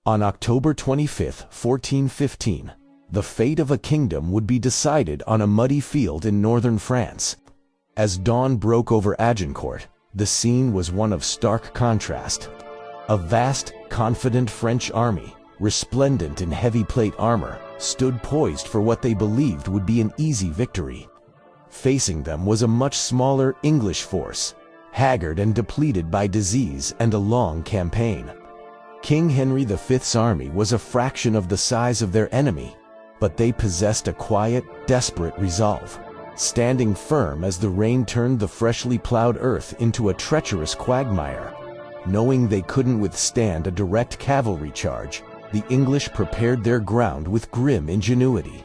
On October 25, 1415, the fate of a kingdom would be decided on a muddy field in northern France. As dawn broke over Agincourt, the scene was one of stark contrast. A vast, confident French army, resplendent in heavy plate armor, stood poised for what they believed would be an easy victory. Facing them was a much smaller English force, haggard and depleted by disease and a long campaign. King Henry V's army was a fraction of the size of their enemy, but they possessed a quiet, desperate resolve, standing firm as the rain turned the freshly plowed earth into a treacherous quagmire. Knowing they couldn't withstand a direct cavalry charge, the English prepared their ground with grim ingenuity.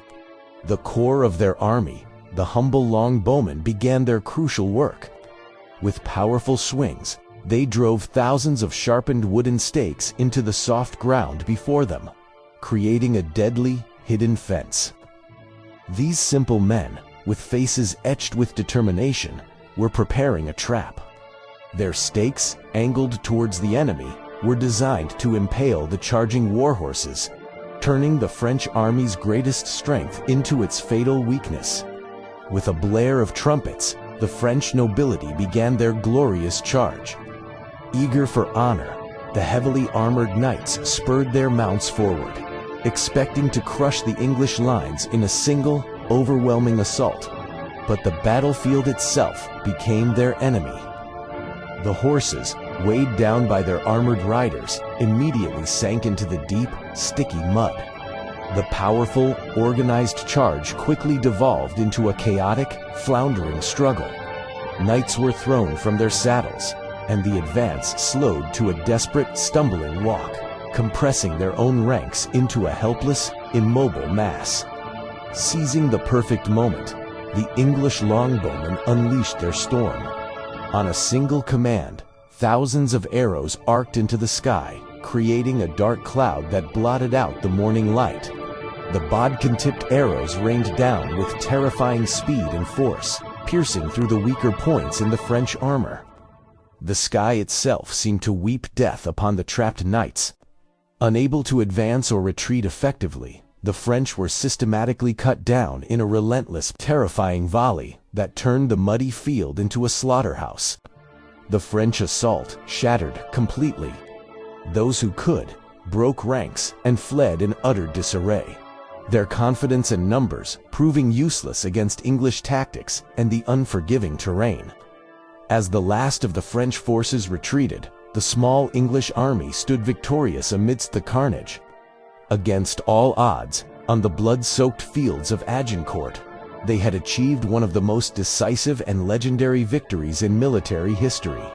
The core of their army, the humble longbowmen, began their crucial work. With powerful swings, they drove thousands of sharpened wooden stakes into the soft ground before them, creating a deadly, hidden fence. These simple men, with faces etched with determination, were preparing a trap. Their stakes, angled towards the enemy, were designed to impale the charging warhorses, turning the French army's greatest strength into its fatal weakness. With a blare of trumpets, the French nobility began their glorious charge. Eager for honor, the heavily armored knights spurred their mounts forward, expecting to crush the English lines in a single, overwhelming assault. But the battlefield itself became their enemy. The horses, weighed down by their armored riders, immediately sank into the deep, sticky mud. The powerful, organized charge quickly devolved into a chaotic, floundering struggle. Knights were thrown from their saddles, and the advance slowed to a desperate, stumbling walk, compressing their own ranks into a helpless, immobile mass. Seizing the perfect moment, the English longbowmen unleashed their storm. On a single command, thousands of arrows arced into the sky, creating a dark cloud that blotted out the morning light. The bodkin-tipped arrows rained down with terrifying speed and force, piercing through the weaker points in the French armor. The sky itself seemed to weep death upon the trapped knights. Unable to advance or retreat effectively, the French were systematically cut down in a relentless, terrifying volley that turned the muddy field into a slaughterhouse. The French assault shattered completely. Those who could broke ranks and fled in utter disarray, their confidence and numbers proving useless against English tactics and the unforgiving terrain. As the last of the French forces retreated, the small English army stood victorious amidst the carnage. Against all odds, on the blood-soaked fields of Agincourt, they had achieved one of the most decisive and legendary victories in military history.